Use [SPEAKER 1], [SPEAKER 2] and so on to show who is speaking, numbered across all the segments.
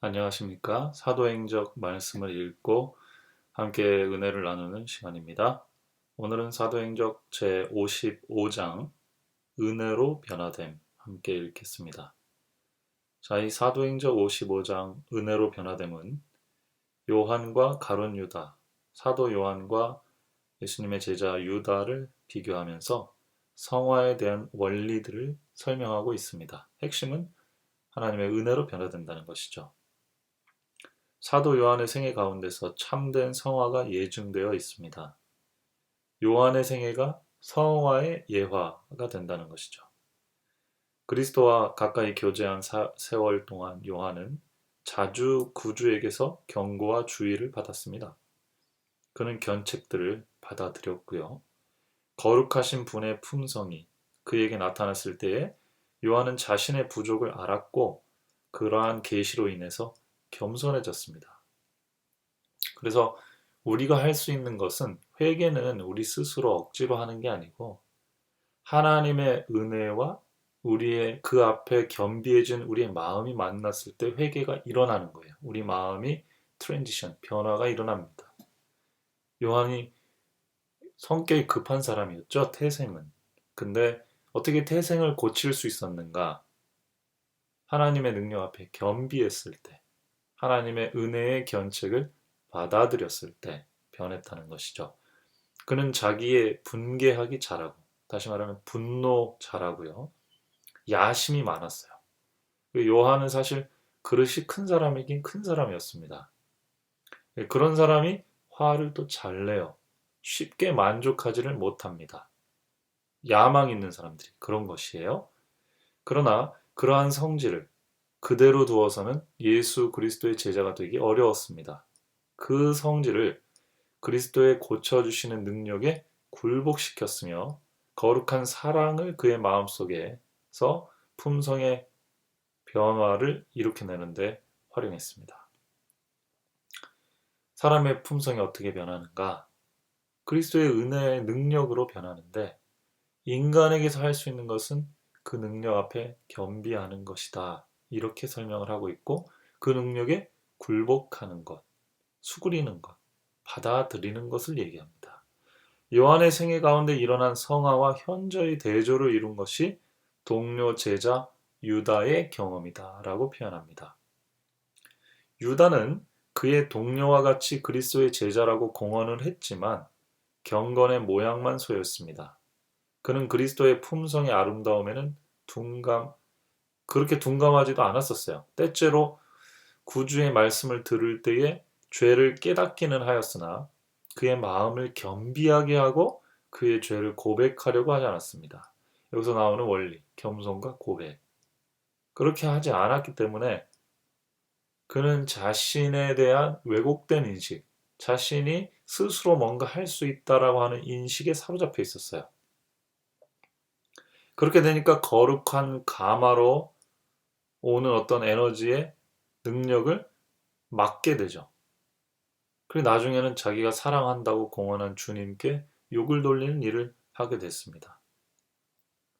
[SPEAKER 1] 안녕하십니까? 사도행적 말씀을 읽고 함께 은혜를 나누는 시간입니다. 오늘은 사도행적 제 55장 은혜로 변화됨 함께 읽겠습니다. 자, 이 사도행적 55장 은혜로 변화됨은 요한과 가룟 유다, 사도 요한과 예수님의 제자 유다를 비교하면서 성화에 대한 원리들을 설명하고 있습니다. 핵심은 하나님의 은혜로 변화된다는 것이죠. 사도 요한의 생애 가운데서 참된 성화가 예증되어 있습니다. 요한의 생애가 성화의 예화가 된다는 것이죠. 그리스도와 가까이 교제한 세월 동안 요한은 자주 구주에게서 경고와 주의를 받았습니다. 그는 견책들을 받아들였고요. 거룩하신 분의 품성이 그에게 나타났을 때에 요한은 자신의 부족을 알았고 그러한 계시로 인해서 겸손해졌습니다. 그래서 우리가 할 수 있는 것은 회개는 우리 스스로 억지로 하는 게 아니고 하나님의 은혜와 우리의 그 앞에 겸비해진 우리의 마음이 만났을 때 회개가 일어나는 거예요. 우리 마음이 트랜지션, 변화가 일어납니다. 요한이 성격이 급한 사람이었죠, 태생은. 근데 어떻게 태생을 고칠 수 있었는가? 하나님의 능력 앞에 겸비했을 때, 하나님의 은혜의 견책을 받아들였을 때 변했다는 것이죠. 그는 자기의 분개하기 잘하고, 다시 말하면 분노 잘하고요. 야심이 많았어요. 요한은 사실 그릇이 큰 사람이긴 큰 사람이었습니다. 그런 사람이 화를 또 잘 내요. 쉽게 만족하지를 못합니다. 야망 있는 사람들이 그런 것이에요. 그러나 그러한 성질을 그대로 두어서는 예수 그리스도의 제자가 되기 어려웠습니다. 그 성질을 그리스도의 고쳐주시는 능력에 굴복시켰으며 거룩한 사랑을 그의 마음속에서 품성의 변화를 일으켜내는데 활용했습니다. 사람의 품성이 어떻게 변하는가? 그리스도의 은혜의 능력으로 변하는데 인간에게서 할 수 있는 것은 그 능력 앞에 겸비하는 것이다. 이렇게 설명을 하고 있고 그 능력에 굴복하는 것, 수그리는 것, 받아들이는 것을 얘기합니다. 요한의 생애 가운데 일어난 성화와 현저히 대조를 이룬 것이 동료 제자 유다의 경험이다 라고 표현합니다. 유다는 그의 동료와 같이 그리스도의 제자라고 공언을 했지만 경건의 모양만 소였습니다. 그는 그리스도의 품성의 아름다움에는 그렇게 둔감하지도 않았었어요. 때때로 구주의 말씀을 들을 때에 죄를 깨닫기는 하였으나 그의 마음을 겸비하게 하고 그의 죄를 고백하려고 하지 않았습니다. 여기서 나오는 원리, 겸손과 고백. 그렇게 하지 않았기 때문에 그는 자신에 대한 왜곡된 인식, 자신이 스스로 뭔가 할 수 있다라고 하는 인식에 사로잡혀 있었어요. 그렇게 되니까 거룩한 가마로 오는 어떤 에너지의 능력을 막게 되죠. 그리고 나중에는 자기가 사랑한다고 공언한 주님께 욕을 돌리는 일을 하게 됐습니다.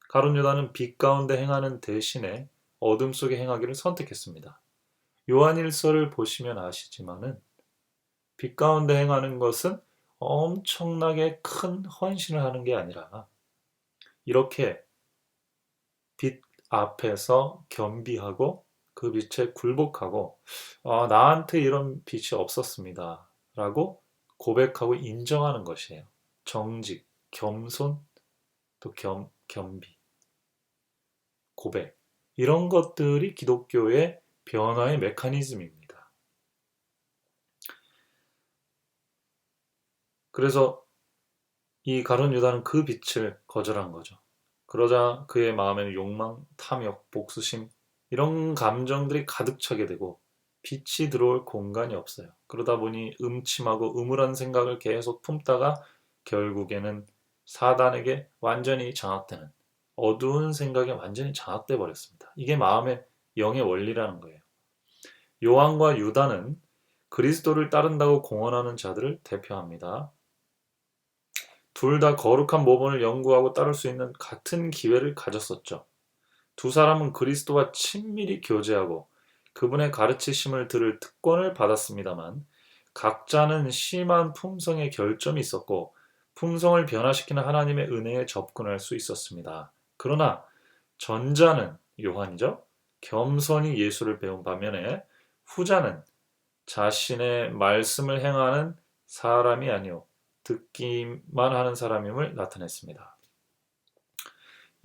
[SPEAKER 1] 가룟 유다는 빛 가운데 행하는 대신에 어둠 속에 행하기를 선택했습니다. 요한일서를 보시면 아시지만은 빛 가운데 행하는 것은 엄청나게 큰 헌신을 하는 게 아니라 이렇게 빛 앞에서 겸비하고 그 빛에 굴복하고 나한테 이런 빛이 없었습니다. 라고 고백하고 인정하는 것이에요. 정직, 겸손, 또 겸비, 고백. 이런 것들이 기독교의 변화의 메커니즘입니다. 그래서 이 가룟 유다는 그 빛을 거절한 거죠. 그러자 그의 마음에는 욕망, 탐욕, 복수심 이런 감정들이 가득 차게 되고 빛이 들어올 공간이 없어요. 그러다 보니 음침하고 음울한 생각을 계속 품다가 결국에는 사단에게 완전히 장악되는 어두운 생각에 완전히 장악돼 버렸습니다. 이게 마음의 영의 원리라는 거예요. 요한과 유다는 그리스도를 따른다고 공언하는 자들을 대표합니다. 둘 다 거룩한 모본을 연구하고 따를 수 있는 같은 기회를 가졌었죠. 두 사람은 그리스도와 친밀히 교제하고 그분의 가르치심을 들을 특권을 받았습니다만 각자는 심한 품성의 결점이 있었고 품성을 변화시키는 하나님의 은혜에 접근할 수 있었습니다. 그러나 전자는 요한이죠. 겸손히 예수를 배운 반면에 후자는 자신의 말씀을 행하는 사람이 아니요 듣기만 하는 사람임을 나타냈습니다.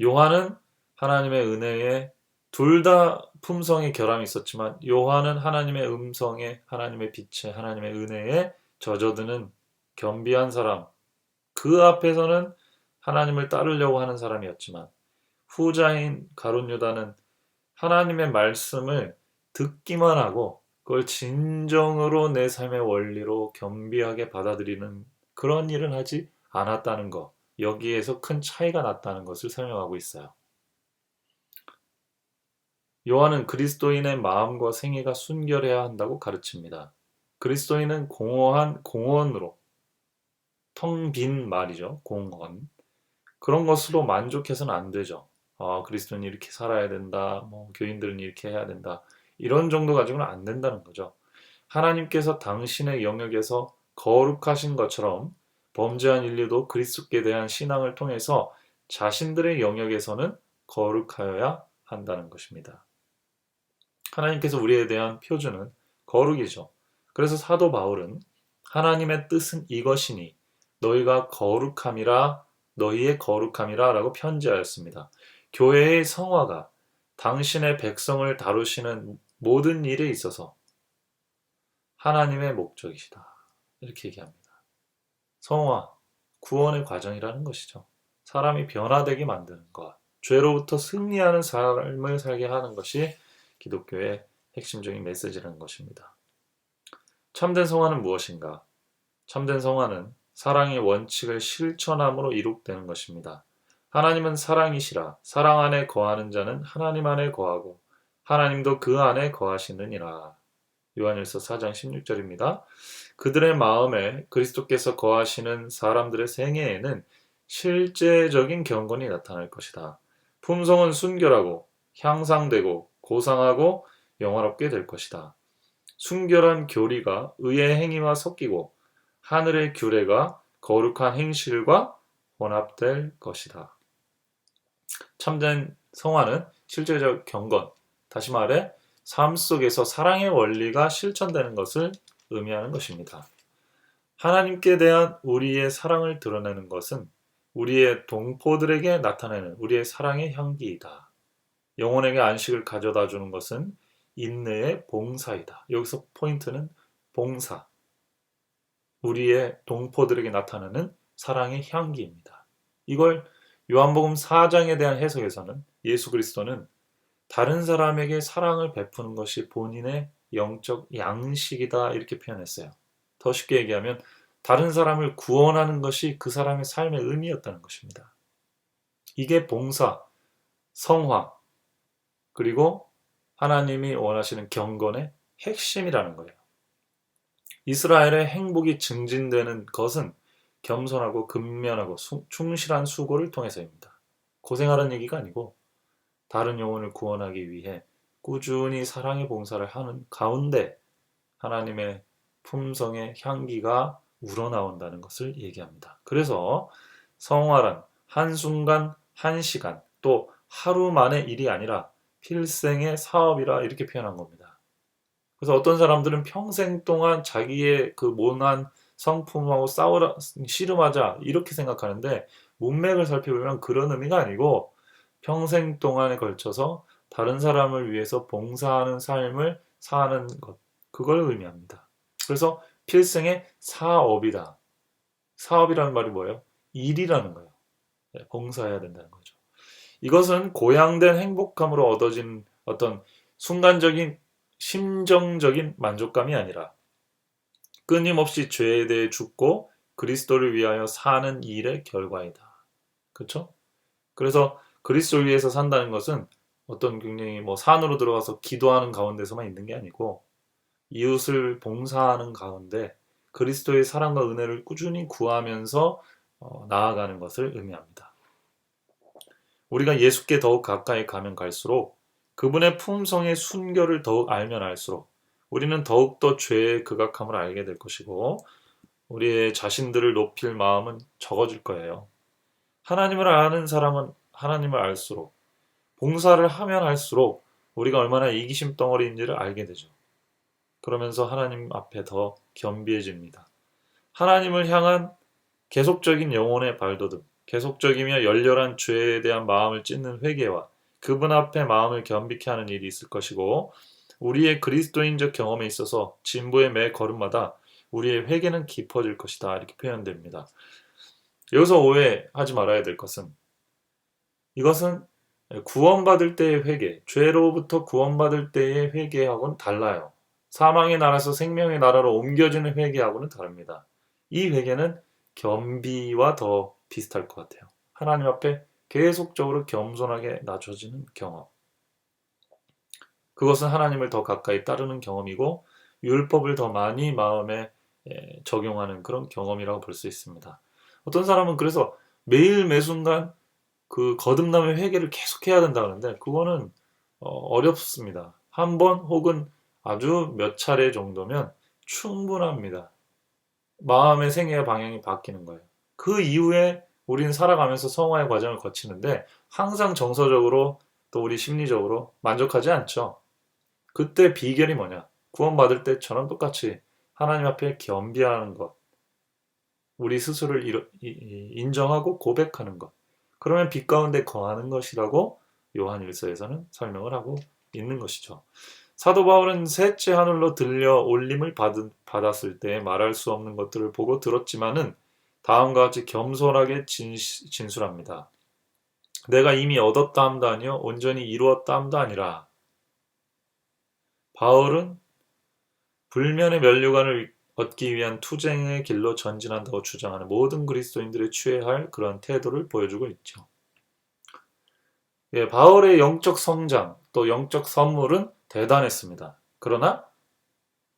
[SPEAKER 1] 요한은 하나님의 은혜에 둘 다 품성의 결함이 있었지만 요한은 하나님의 음성에 하나님의 빛에 하나님의 은혜에 젖어드는 겸비한 사람, 그 앞에서는 하나님을 따르려고 하는 사람이었지만 후자인 가룟 유다는 하나님의 말씀을 듣기만 하고 그걸 진정으로 내 삶의 원리로 겸비하게 받아들이는 그런 일은 하지 않았다는 것, 여기에서 큰 차이가 났다는 것을 설명하고 있어요. 요한은 그리스도인의 마음과 생애가 순결해야 한다고 가르칩니다. 그리스도인은 공허한 공언으로, 텅 빈 말이죠. 공언. 그런 것으로 만족해서는 안 되죠. 그리스도인이 이렇게 살아야 된다. 교인들은 이렇게 해야 된다. 이런 정도 가지고는 안 된다는 거죠. 하나님께서 당신의 영역에서 거룩하신 것처럼 범죄한 인류도 그리스도께 대한 신앙을 통해서 자신들의 영역에서는 거룩하여야 한다는 것입니다. 하나님께서 우리에 대한 표준은 거룩이죠. 그래서 사도 바울은 하나님의 뜻은 이것이니 너희가 거룩함이라 너희의 거룩함이라 라고 편지하였습니다. 교회의 성화가 당신의 백성을 다루시는 모든 일에 있어서 하나님의 목적이시다. 이렇게 얘기합니다. 성화, 구원의 과정이라는 것이죠. 사람이 변화되게 만드는 것, 죄로부터 승리하는 삶을 살게 하는 것이 기독교의 핵심적인 메시지라는 것입니다. 참된 성화는 무엇인가? 참된 성화는 사랑의 원칙을 실천함으로 이룩되는 것입니다. 하나님은 사랑이시라 사랑 안에 거하는 자는 하나님 안에 거하고 하나님도 그 안에 거하시느니라. 요한일서 4장 16절입니다. 그들의 마음에 그리스도께서 거하시는 사람들의 생애에는 실제적인 경건이 나타날 것이다. 품성은 순결하고 향상되고 고상하고 영화롭게 될 것이다. 순결한 교리가 의의 행위와 섞이고 하늘의 규례가 거룩한 행실과 혼합될 것이다. 참된 성화는 실제적 경건, 다시 말해 삶 속에서 사랑의 원리가 실천되는 것을 의미하는 것입니다. 하나님께 대한 우리의 사랑을 드러내는 것은 우리의 동포들에게 나타내는 우리의 사랑의 향기이다. 영혼에게 안식을 가져다 주는 것은 인내의 봉사이다. 여기서 포인트는 봉사. 우리의 동포들에게 나타나는 사랑의 향기입니다. 이걸 요한복음 4장에 대한 해석에서는 예수 그리스도는 다른 사람에게 사랑을 베푸는 것이 본인의 영적 양식이다 이렇게 표현했어요. 더 쉽게 얘기하면 다른 사람을 구원하는 것이 그 사람의 삶의 의미였다는 것입니다. 이게 봉사, 성화, 그리고 하나님이 원하시는 경건의 핵심이라는 거예요. 이스라엘의 행복이 증진되는 것은 겸손하고 근면하고 충실한 수고를 통해서입니다. 고생하라는 얘기가 아니고 다른 영혼을 구원하기 위해 꾸준히 사랑의 봉사를 하는 가운데 하나님의 품성의 향기가 우러나온다는 것을 얘기합니다. 그래서 성화란 한순간, 한시간, 또 하루 만의 일이 아니라 필생의 사업이라 이렇게 표현한 겁니다. 그래서 어떤 사람들은 평생 동안 자기의 그 모난 성품하고 씨름하자 이렇게 생각하는데 문맥을 살펴보면 그런 의미가 아니고 평생 동안에 걸쳐서 다른 사람을 위해서 봉사하는 삶을 사는 것, 그걸 의미합니다. 그래서 필생의 사업이다. 사업이라는 말이 뭐예요? 일이라는 거예요. 봉사해야 된다는 거죠. 이것은 고양된 행복감으로 얻어진 어떤 순간적인 심정적인 만족감이 아니라 끊임없이 죄에 대해 죽고 그리스도를 위하여 사는 일의 결과이다. 그렇죠? 그래서 그리스도를 위해서 산다는 것은 어떤 굉장히 산으로 들어가서 기도하는 가운데서만 있는 게 아니고 이웃을 봉사하는 가운데 그리스도의 사랑과 은혜를 꾸준히 구하면서 나아가는 것을 의미합니다. 우리가 예수께 더욱 가까이 가면 갈수록 그분의 품성의 순결을 더욱 알면 알수록 우리는 더욱더 죄의 극악함을 알게 될 것이고 우리의 자신들을 높일 마음은 적어질 거예요. 하나님을 아는 사람은 하나님을 알수록 봉사를 하면 할수록 우리가 얼마나 이기심 덩어리인지를 알게 되죠. 그러면서 하나님 앞에 더 겸비해집니다. 하나님을 향한 계속적인 영혼의 발돋움, 계속적이며 열렬한 죄에 대한 마음을 찢는 회개와 그분 앞에 마음을 겸비케 하는 일이 있을 것이고 우리의 그리스도인적 경험에 있어서 진보의 매 걸음마다 우리의 회개는 깊어질 것이다. 이렇게 표현됩니다. 여기서 오해하지 말아야 될 것은 이것은 구원받을 때의 회개, 죄로부터 구원받을 때의 회개하고는 달라요. 사망의 나라에서 생명의 나라로 옮겨지는 회개하고는 다릅니다. 이 회개는 겸비와 더 비슷할 것 같아요. 하나님 앞에 계속적으로 겸손하게 낮춰지는 경험. 그것은 하나님을 더 가까이 따르는 경험이고 율법을 더 많이 마음에 적용하는 그런 경험이라고 볼 수 있습니다. 어떤 사람은 그래서 매일 매순간 그 거듭남의 회개를 계속해야 된다 그러는데 그거는 어렵습니다. 한 번 혹은 아주 몇 차례 정도면 충분합니다. 마음의 생애와 방향이 바뀌는 거예요. 그 이후에 우리는 살아가면서 성화의 과정을 거치는데 항상 정서적으로 또 우리 심리적으로 만족하지 않죠. 그때 비결이 뭐냐? 구원받을 때처럼 똑같이 하나님 앞에 겸비하는 것, 우리 스스로를 인정하고 고백하는 것. 그러면 빛 가운데 거하는 것이라고 요한 1서에서는 설명을 하고 있는 것이죠. 사도 바울은 셋째 하늘로 들려 올림을 받았을 때 말할 수 없는 것들을 보고 들었지만은 다음과 같이 겸손하게 진술합니다. 내가 이미 얻었다 함도 아니요 온전히 이루었다 함도 아니라. 바울은 불면의 면류관을 얻기 위한 투쟁의 길로 전진한다고 주장하는 모든 그리스도인들이 취해야 할 그런 태도를 보여주고 있죠. 예, 바울의 영적 성장 또 영적 선물은 대단했습니다. 그러나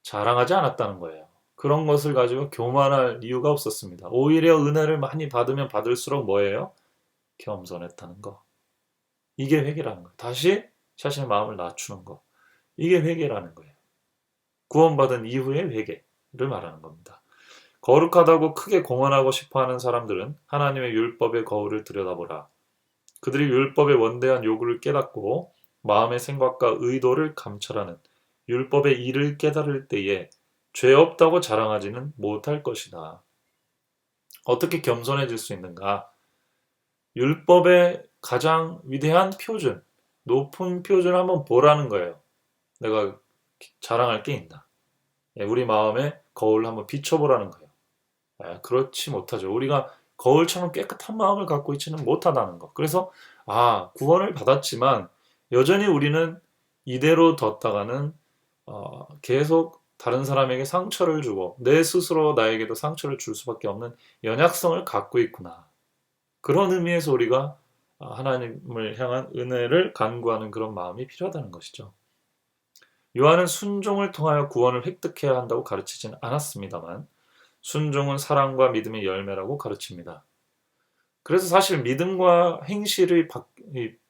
[SPEAKER 1] 자랑하지 않았다는 거예요. 그런 것을 가지고 교만할 이유가 없었습니다. 오히려 은혜를 많이 받으면 받을수록 뭐예요? 겸손했다는 거. 이게 회개라는 거예요. 다시 자신의 마음을 낮추는 거. 이게 회개라는 거예요. 구원받은 이후의 회개를 말하는 겁니다. 거룩하다고 크게 공언하고 싶어하는 사람들은 하나님의 율법의 거울을 들여다보라. 그들이 율법의 원대한 요구를 깨닫고 마음의 생각과 의도를 감찰하는 율법의 일을 깨달을 때에 죄 없다고 자랑하지는 못할 것이다. 어떻게 겸손해질 수 있는가? 율법의 가장 위대한 표준, 높은 표준을 한번 보라는 거예요. 내가 자랑할 게 있나? 우리 마음에 거울을 한번 비춰보라는 거예요. 그렇지 못하죠. 우리가 거울처럼 깨끗한 마음을 갖고 있지는 못하다는 것. 그래서 구원을 받았지만 여전히 우리는 이대로 뒀다가는 계속 다른 사람에게 상처를 주고 내 스스로 나에게도 상처를 줄 수밖에 없는 연약성을 갖고 있구나. 그런 의미에서 우리가 하나님을 향한 은혜를 간구하는 그런 마음이 필요하다는 것이죠. 요한은 순종을 통하여 구원을 획득해야 한다고 가르치진 않았습니다만 순종은 사랑과 믿음의 열매라고 가르칩니다. 그래서 사실 믿음과 행실을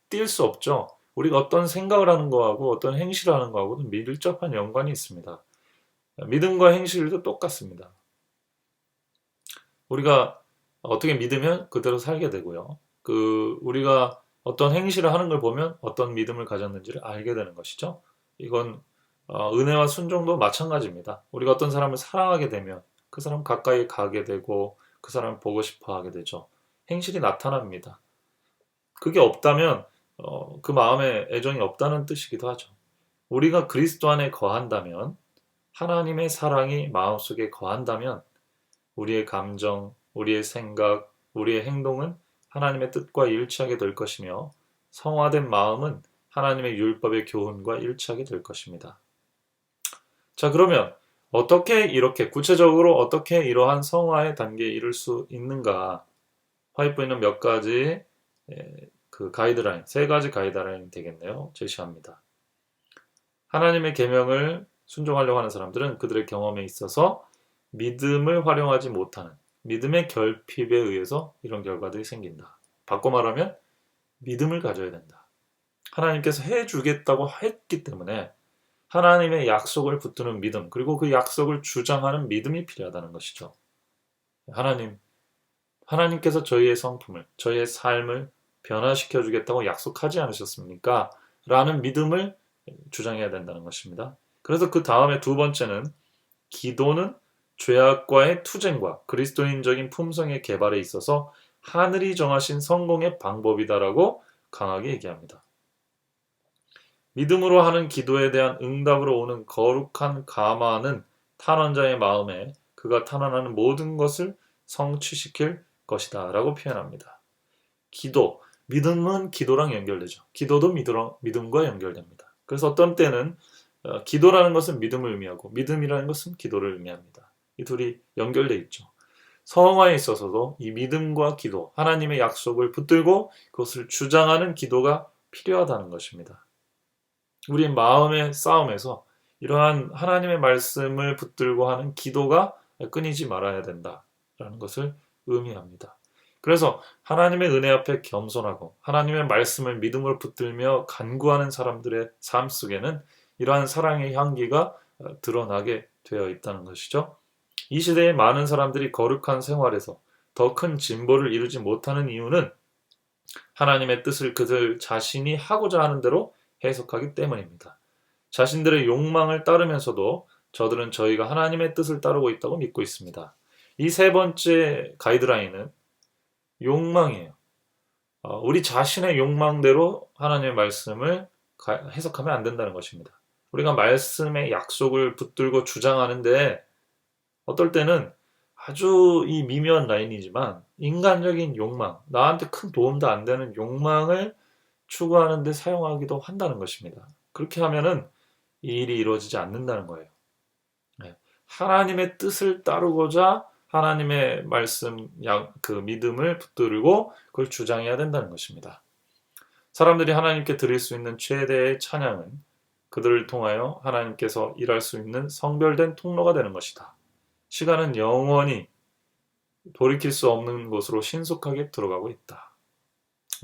[SPEAKER 1] 뗄 수 없죠. 우리가 어떤 생각을 하는 거하고 어떤 행실을 하는 거하고는 밀접한 연관이 있습니다. 믿음과 행실도 똑같습니다. 우리가 어떻게 믿으면 그대로 살게 되고요. 우리가 어떤 행실을 하는 걸 보면 어떤 믿음을 가졌는지를 알게 되는 것이죠. 이건 은혜와 순종도 마찬가지입니다. 우리가 어떤 사람을 사랑하게 되면 그 사람 가까이 가게 되고 그 사람을 보고 싶어 하게 되죠. 행실이 나타납니다. 그게 없다면 그 마음에 애정이 없다는 뜻이기도 하죠. 우리가 그리스도 안에 거한다면 하나님의 사랑이 마음속에 거한다면 우리의 감정, 우리의 생각, 우리의 행동은 하나님의 뜻과 일치하게 될 것이며 성화된 마음은 하나님의 율법의 교훈과 일치하게 될 것입니다. 자, 그러면 어떻게 이렇게 구체적으로 어떻게 이러한 성화의 단계에 이를 수 있는가? 화이트보이는 몇 가지 그 가이드라인, 세 가지 가이드라인이 되겠네요. 제시합니다. 하나님의 계명을 순종하려고 하는 사람들은 그들의 경험에 있어서 믿음을 활용하지 못하는 믿음의 결핍에 의해서 이런 결과들이 생긴다. 바꿔 말하면 믿음을 가져야 된다. 하나님께서 해주겠다고 했기 때문에 하나님의 약속을 붙드는 믿음, 그리고 그 약속을 주장하는 믿음이 필요하다는 것이죠. 하나님께서 저희의 성품을, 저희의 삶을 변화시켜 주겠다고 약속하지 않으셨습니까? 라는 믿음을 주장해야 된다는 것입니다. 그래서 그 다음에 두 번째는 기도는 죄악과의 투쟁과 그리스도인적인 품성의 개발에 있어서 하늘이 정하신 성공의 방법이다라고 강하게 얘기합니다. 믿음으로 하는 기도에 대한 응답으로 오는 거룩한 감화는 탄원자의 마음에 그가 탄원하는 모든 것을 성취시킬 것이다 라고 표현합니다. 기도, 믿음은 기도랑 연결되죠. 기도도 믿음과 연결됩니다. 그래서 어떤 때는 기도라는 것은 믿음을 의미하고 믿음이라는 것은 기도를 의미합니다. 이 둘이 연결돼 있죠. 성화에 있어서도 이 믿음과 기도, 하나님의 약속을 붙들고 그것을 주장하는 기도가 필요하다는 것입니다. 우리 마음의 싸움에서 이러한 하나님의 말씀을 붙들고 하는 기도가 끊이지 말아야 된다라는 것을 의미합니다. 그래서 하나님의 은혜 앞에 겸손하고 하나님의 말씀을 믿음으로 붙들며 간구하는 사람들의 삶 속에는 이러한 사랑의 향기가 드러나게 되어 있다는 것이죠. 이 시대에 많은 사람들이 거룩한 생활에서 더 큰 진보를 이루지 못하는 이유는 하나님의 뜻을 그들 자신이 하고자 하는 대로 해석하기 때문입니다. 자신들의 욕망을 따르면서도 저들은 저희가 하나님의 뜻을 따르고 있다고 믿고 있습니다. 이 세 번째 가이드라인은 욕망이에요. 우리 자신의 욕망대로 하나님의 말씀을 해석하면 안 된다는 것입니다. 우리가 말씀의 약속을 붙들고 주장하는데 어떨 때는 아주 이 미묘한 라인이지만 인간적인 욕망, 나한테 큰 도움도 안 되는 욕망을 추구하는 데 사용하기도 한다는 것입니다. 그렇게 하면은 이 일이 이루어지지 않는다는 거예요. 네. 하나님의 뜻을 따르고자 하나님의 말씀, 그 믿음을 붙들고 그걸 주장해야 된다는 것입니다. 사람들이 하나님께 드릴 수 있는 최대의 찬양은 그들을 통하여 하나님께서 일할 수 있는 성별된 통로가 되는 것이다. 시간은 영원히 돌이킬 수 없는 곳으로 신속하게 들어가고 있다.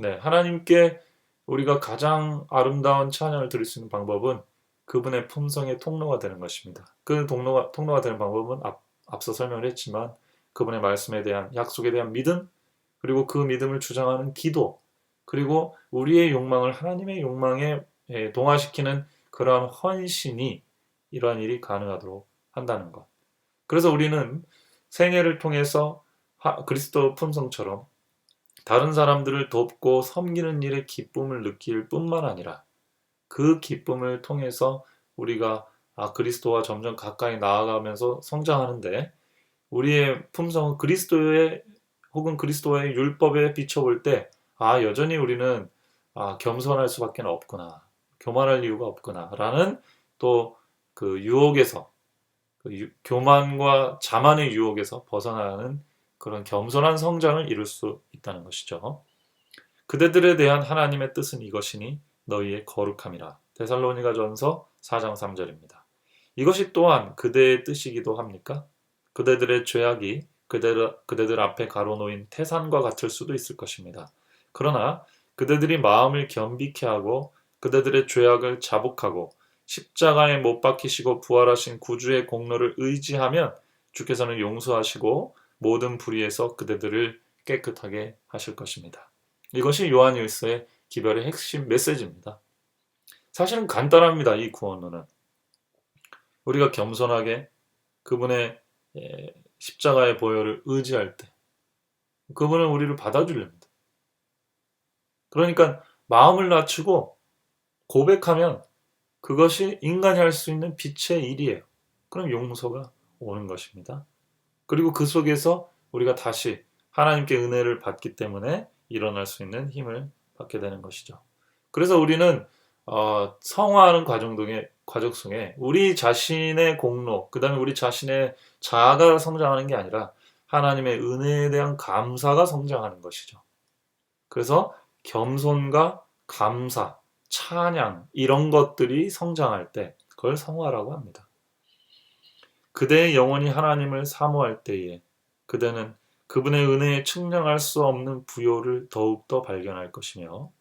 [SPEAKER 1] 네, 하나님께 우리가 가장 아름다운 찬양을 드릴 수 있는 방법은 그분의 품성의 통로가 되는 것입니다. 그 통로가 되는 방법은 앞서 설명을 했지만 그분의 말씀에 대한 약속에 대한 믿음, 그리고 그 믿음을 주장하는 기도, 그리고 우리의 욕망을 하나님의 욕망에 동화시키는 그러한 헌신이 이러한 일이 가능하도록 한다는 것. 그래서 우리는 생애를 통해서 그리스도 품성처럼 다른 사람들을 돕고 섬기는 일의 기쁨을 느낄 뿐만 아니라 그 기쁨을 통해서 우리가 그리스도와 점점 가까이 나아가면서 성장하는데 우리의 품성은 그리스도의 혹은 그리스도의 율법에 비춰볼 때 여전히 우리는 겸손할 수밖에 없구나. 교만할 이유가 없구나. 라는 또 그 유혹에서 교만과 자만의 유혹에서 벗어나는 그런 겸손한 성장을 이룰 수 있다는 것이죠. 그대들에 대한 하나님의 뜻은 이것이니 너희의 거룩함이라. 데살로니가전서 4장 3절입니다. 이것이 또한 그대의 뜻이기도 합니까? 그대들의 죄악이 그대들 앞에 가로놓인 태산과 같을 수도 있을 것입니다. 그러나 그대들이 마음을 겸비케 하고 그대들의 죄악을 자복하고 십자가에 못 박히시고 부활하신 구주의 공로를 의지하면 주께서는 용서하시고 모든 불의에서 그대들을 깨끗하게 하실 것입니다. 이것이 요한일서의 기별의 핵심 메시지입니다. 사실은 간단합니다. 이 구원론은. 우리가 겸손하게 그분의 십자가의 보혈을 의지할 때 그분은 우리를 받아주렵니다. 그러니까 마음을 낮추고 고백하면 그것이 인간이 할 수 있는 빛의 일이에요. 그럼 용서가 오는 것입니다. 그리고 그 속에서 우리가 다시 하나님께 은혜를 받기 때문에 일어날 수 있는 힘을 받게 되는 것이죠. 그래서 우리는 성화하는 과정 속에 우리 자신의 공로, 그 다음에 우리 자신의 자아가 성장하는 게 아니라 하나님의 은혜에 대한 감사가 성장하는 것이죠. 그래서 겸손과 감사, 찬양 이런 것들이 성장할 때 그걸 성화라고 합니다. 그대의 영혼이 하나님을 사모할 때에 그대는 그분의 은혜에 측량할 수 없는 부요를 더욱더 발견할 것이며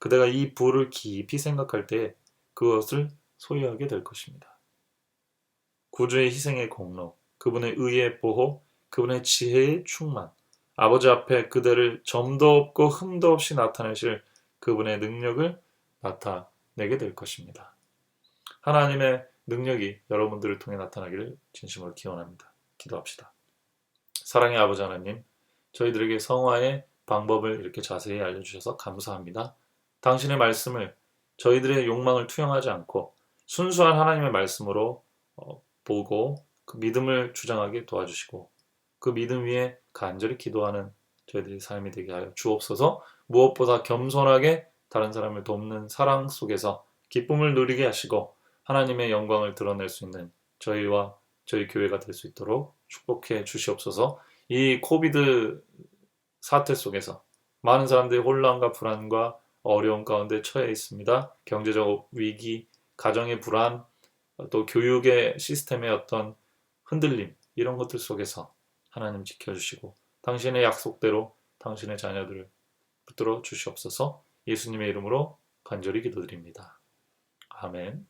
[SPEAKER 1] 그대가 이 부를 깊이 생각할 때 그것을 소유하게 될 것입니다. 구주의 희생의 공로, 그분의 의의 보호, 그분의 지혜의 충만, 아버지 앞에 그대를 점도 없고 흠도 없이 나타내실 그분의 능력을 나타내게 될 것입니다. 하나님의 능력이 여러분들을 통해 나타나기를 진심으로 기원합니다. 기도합시다. 사랑의 아버지 하나님, 저희들에게 성화의 방법을 이렇게 자세히 알려주셔서 감사합니다. 당신의 말씀을 저희들의 욕망을 투영하지 않고 순수한 하나님의 말씀으로 보고 그 믿음을 주장하게 도와주시고 그 믿음 위에 간절히 기도하는 저희들의 삶이 되게 하여 주옵소서. 무엇보다 겸손하게 다른 사람을 돕는 사랑 속에서 기쁨을 누리게 하시고 하나님의 영광을 드러낼 수 있는 저희와 저희 교회가 될 수 있도록 축복해 주시옵소서. 이 코비드 사태 속에서 많은 사람들이 혼란과 불안과 어려움 가운데 처해 있습니다. 경제적 위기, 가정의 불안, 또 교육의 시스템의 어떤 흔들림, 이런 것들 속에서 하나님 지켜주시고 당신의 약속대로 당신의 자녀들을 붙들어 주시옵소서. 예수님의 이름으로 간절히 기도드립니다. 아멘.